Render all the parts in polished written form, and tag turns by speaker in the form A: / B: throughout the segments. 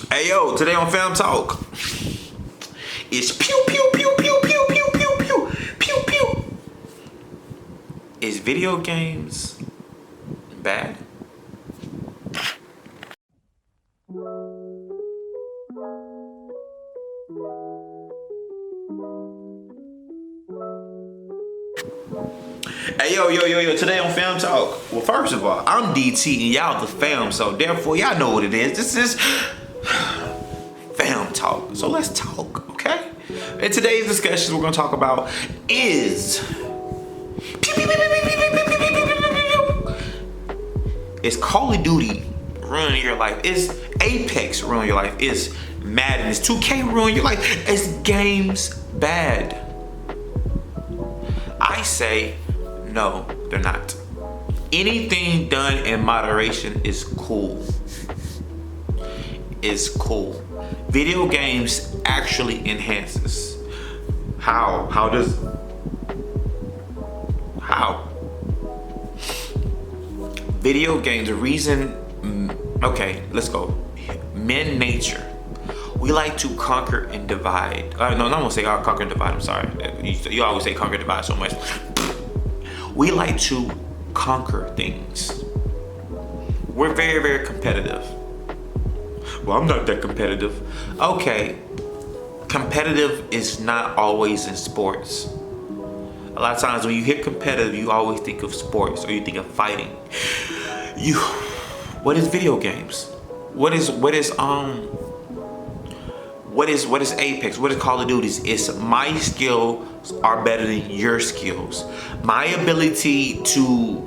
A: Hey yo, today on Fam Talk, it's pew pew pew pew pew pew pew pew pew pew. Is video games bad? Hey yo, today on Fam Talk. Well, first of all, I'm DT and y'all the fam, so therefore y'all know what it is. This is Fam Talk. So let's talk, okay? In today's discussion, we're gonna talk about is Call of Duty ruining your life? Is Apex ruining your life? Is Madden, is 2K ruining your life? Is games bad? I say no, they're not. Anything done in moderation is cool. Is cool. Video games actually enhances. How? How? Video games, the reason, okay, let's go. Men nature. We like to conquer and divide. No, I'm gonna say conquer and divide, I'm sorry. You always say conquer and divide so much. We like to conquer things. We're very, very competitive. Well, I'm not that competitive. Okay, competitive is not always in sports. A lot of times when you hear competitive, you always think of sports or you think of fighting. What is video games? What is Apex? What is Call of Duty? It's my skills are better than your skills. My ability to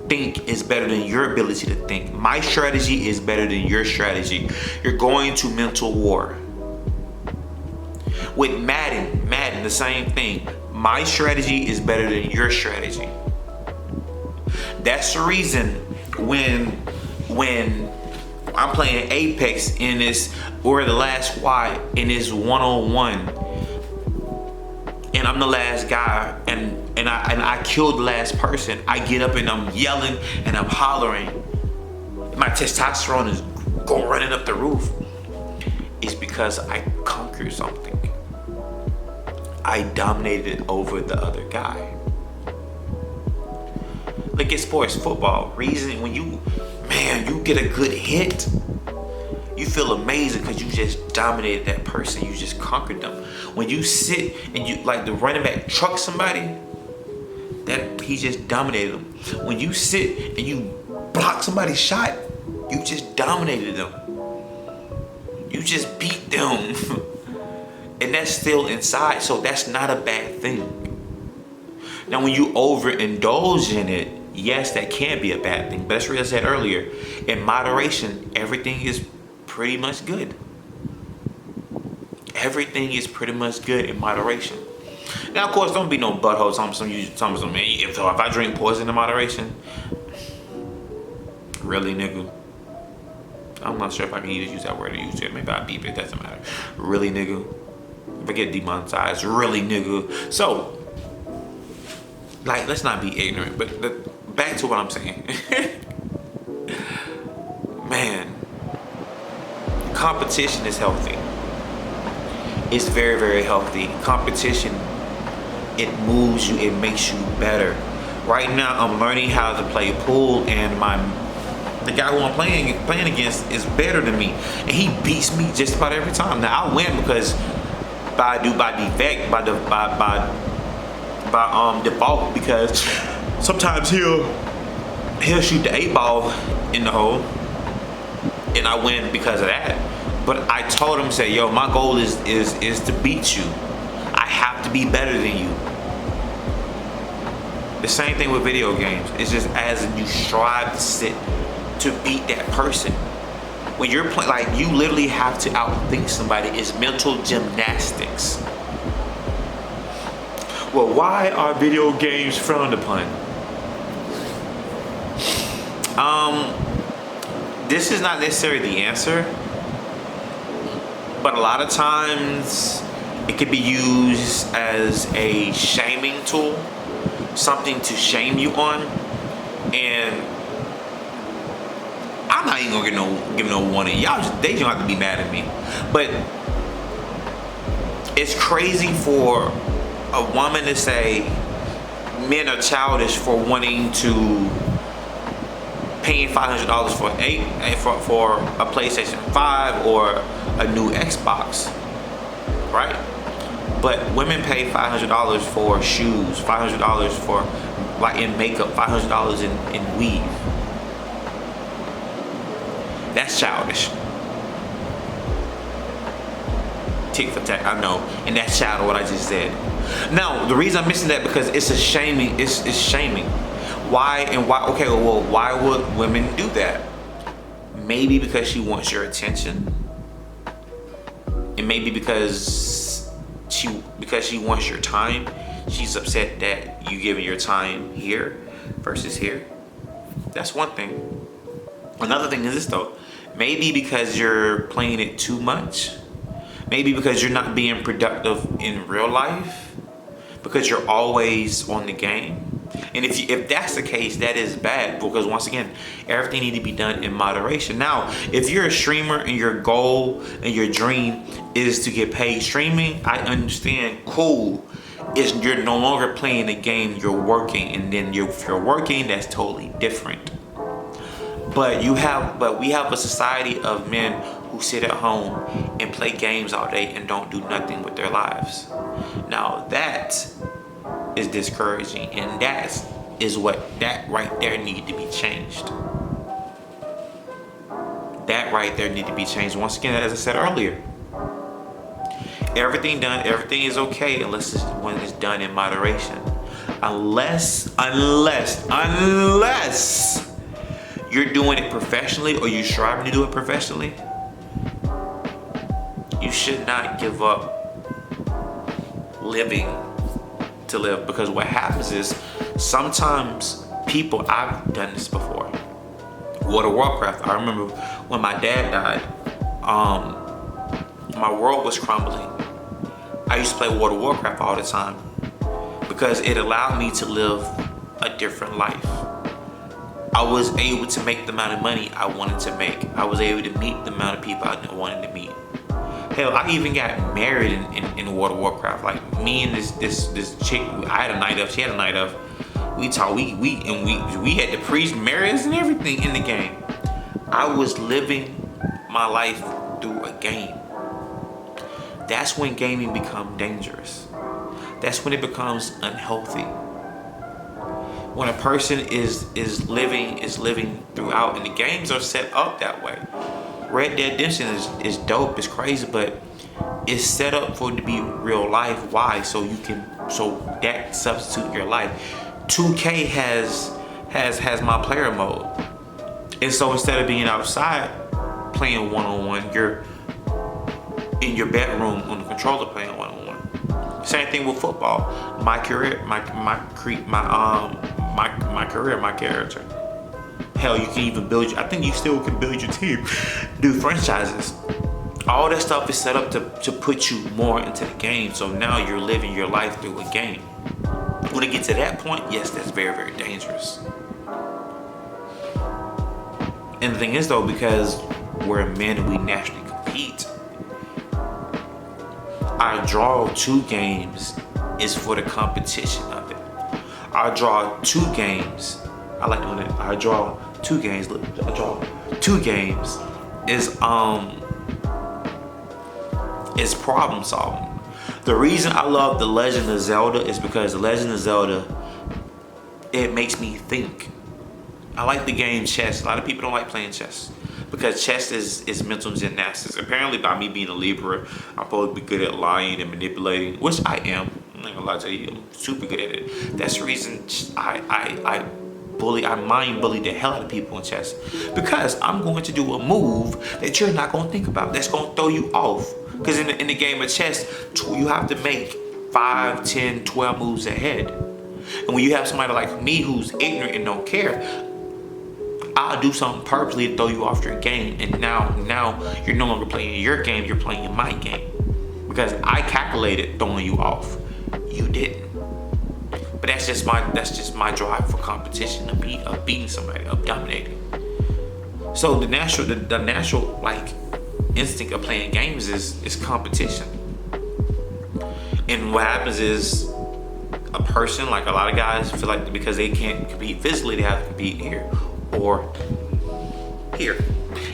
A: think is better than your ability to think. My strategy is better than your strategy. You're going to mental war. With Madden, the same thing. My strategy is better than your strategy. That's the reason when I'm playing Apex in this, or the last squad in this 1-on-1, and I'm the last guy, and I killed the last person. I get up and I'm yelling and I'm hollering. My testosterone is going running up the roof. It's because I conquered something. I dominated over the other guy. Look at sports, football. Reason when you get a good hit, you feel amazing because you just dominated that person. You just conquered them. When you sit and you like the running back truck somebody, that he just dominated them. When you sit and you block somebody's shot, you just dominated them. You just beat them. And that's still inside, so that's not a bad thing. Now, when you overindulge in it, yes, that can be a bad thing. But that's what I said earlier. In moderation, everything is pretty much good. Everything is pretty much good in moderation. Now, of course, don't be no butthole. Some man. If I drink poison in moderation, really, nigga. I'm not sure if I can even use that word or use it. Maybe I'll beep it. Doesn't matter. Really, nigga. If I get demonetized, really, nigga. So, like, let's not be ignorant. But back to what I'm saying. Man, competition is healthy. It's very, very healthy. Competition, it moves you, it makes you better. Right now, I'm learning how to play pool, and the guy who I'm playing against is better than me, and he beats me just about every time. Now I win because by default, because sometimes he'll shoot the 8-ball in the hole, and I win because of that. But I told him, say, yo, my goal is to beat you. I have to be better than you. The same thing with video games. It's just as you strive to beat that person. When you're playing, like, you literally have to outthink somebody. It's mental gymnastics. Well, why are video games frowned upon? This is not necessarily the answer, but a lot of times it could be used as a shaming tool, something to shame you on. And I'm I ain't gonna give no warning. They don't have to be mad at me. But it's crazy for a woman to say men are childish for wanting to paying $500 for a PlayStation 5 or a new Xbox, right? But women pay $500 for shoes, $500 for like in makeup, $500 in weave. That's childish. Tick for tack, I know, and that's childish what I just said. Now, the reason I'm missing that because it's a shaming. It's shaming. Why? Okay, well, why would women do that? Maybe because she wants your attention, and maybe because she wants your time. She's upset that you giving your time here versus here. That's one thing. Another thing is this though. Maybe because you're playing it too much. Maybe because you're not being productive in real life. Because you're always on the game. And if that's the case, that is bad, because once again, everything needs to be done in moderation. Now, if you're a streamer and your goal and your dream is to get paid streaming, I understand, cool. You're no longer playing the game, you're working, and then if you're working, that's totally different. But we have a society of men who sit at home and play games all day and don't do nothing with their lives. Now that is discouraging, and that right there need to be changed. That right there need to be changed. Once again, as I said earlier, everything is okay when it's done in moderation. Unless you're doing it professionally or you're striving to do it professionally, you should not give up living to live. Because what happens is sometimes people, I've done this before. World of Warcraft, I remember when my dad died, my world was crumbling. I used to play World of Warcraft all the time because it allowed me to live a different life. I was able to make the amount of money I wanted to make. I was able to meet the amount of people I wanted to meet. Hell, I even got married in World of Warcraft. Like me and this chick, I had a night of, she had a night of. We talked, we had the priest marry us and everything in the game. I was living my life through a game. That's when gaming becomes dangerous. That's when it becomes unhealthy. When a person is living throughout, and the games are set up that way. Red Dead Redemption is dope, it's crazy, but it's set up for it to be real life. Why? So that substitute your life. 2K has my player mode. And so instead of being outside playing one-on-one, you're in your bedroom on the controller playing one-on-one. Same thing with football. My career, my character. Hell, you can even I think you still can build your team, do franchises. All that stuff is set up to put you more into the game. So now you're living your life through a game. When it gets to that point, yes, that's very, very dangerous. And the thing is though, because we're men and we naturally compete, our draw to games is for the competition of it. Our draw to games, I like doing it. Our draw to games, look, I draw 2 games is problem solving. The reason I love The Legend of Zelda is because The Legend of Zelda, it makes me think. I like the game chess. A lot of people don't like playing chess because chess is mental gymnastics. Apparently by me being a Libra, I'm supposed to be good at lying and manipulating, which I am. I'm not gonna lie to you, I'm super good at it. That's the reason I mind bully the hell out of people in chess, because I'm going to do a move that you're not going to think about, that's going to throw you off. Because in the game of chess, you have to make 5, 10, 12 moves ahead. And when you have somebody like me who's ignorant and don't care, I'll do something purposely to throw you off your game. And now you're no longer playing your game, you're playing my game. Because I calculated throwing you off. You didn't. But that's just my drive for competition, of beating somebody, of dominating. So the natural like instinct of playing games is competition. And what happens is a person, like a lot of guys, feel like because they can't compete physically, they have to compete here or here.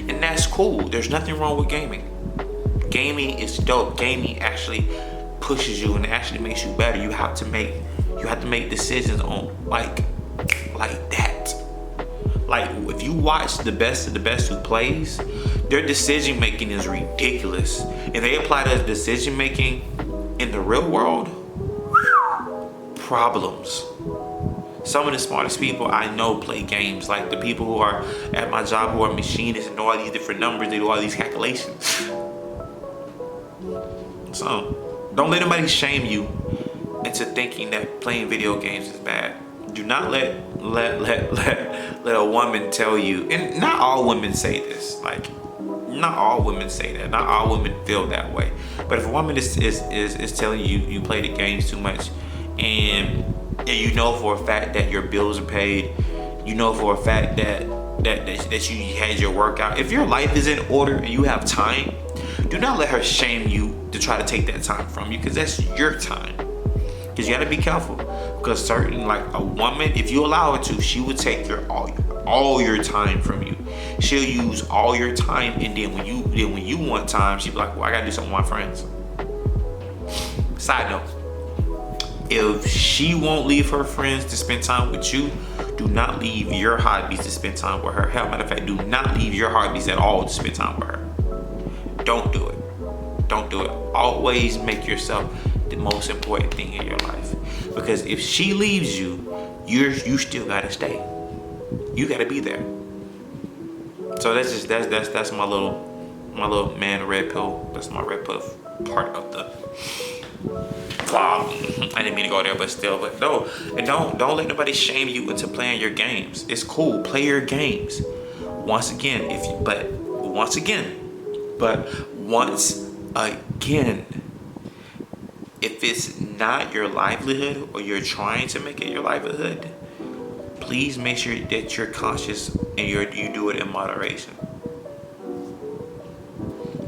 A: And that's cool. There's nothing wrong with gaming. Gaming is dope. Gaming actually pushes you and actually makes you better. You have to make decisions on like that. Like if you watch the best of the best who plays, their decision making is ridiculous. And they apply that decision making in the real world, problems. Some of the smartest people I know play games. Like the people who are at my job who are machinists and know all these different numbers, they do all these calculations. So don't let anybody shame you into thinking that playing video games is bad. Do not let a woman tell you, and not all women say this, like not all women say that, not all women feel that way. But if a woman is telling you you play the games too much, and you know for a fact that your bills are paid, you know for a fact that you had your workout, if your life is in order and you have time, do not let her shame you to try to take that time from you, because that's your time. Because you got to be careful, because certain, like a woman, if you allow her to, she will take all your time from you. She'll use all your time, and then when you want time, she'll be like, well, I gotta do something with my friends. Side note, if she won't leave her friends to spend time with you, do not leave your hobbies to spend time with her. Hell, matter of fact, do not leave your hobbies at all to spend time with her. Don't do it. Don't do it. Always make yourself the most important thing in your life. Because if she leaves you, you still gotta stay. You gotta be there. So that's my little man red pill. That's my red pill part of the I didn't mean to go there, but still. But no, and don't let nobody shame you into playing your games. It's cool. Play your games. Once again, once again, if it's not your livelihood or you're trying to make it your livelihood, please make sure that you're conscious and you do it in moderation.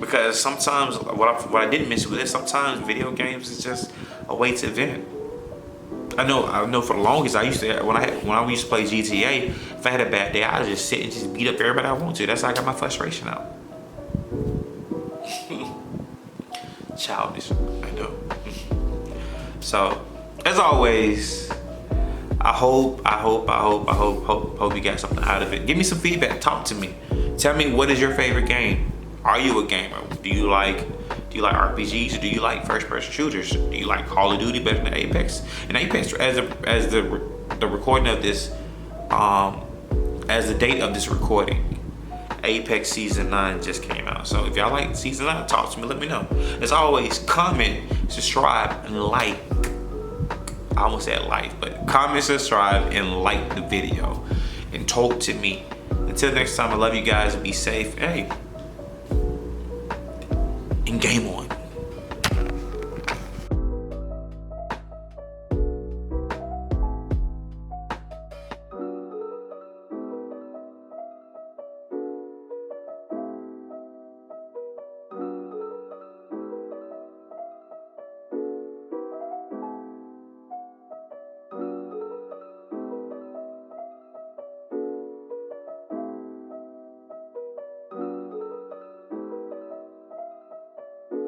A: Because sometimes, what I didn't mention was that sometimes video games is just a way to vent. I know for the longest I used to, when I used to play GTA, if I had a bad day, I would just sit and just beat up everybody I want to. That's how I got my frustration out. Childish, I know. So, as always, I hope you got something out of it. Give me some feedback. Talk to me. Tell me, what is your favorite game? Are you a gamer? Do you like RPGs, or do you like first-person shooters? Do you like Call of Duty better than Apex? And Apex, as the recording of this, as the date of this recording, Apex Season 9 just came out. So if y'all like Season 9, talk to me, let me know. As always, comment, subscribe, and like. I almost said like, but comment, subscribe, and like the video. And talk to me. Until next time, I love you guys. Be safe. Hey. And game on.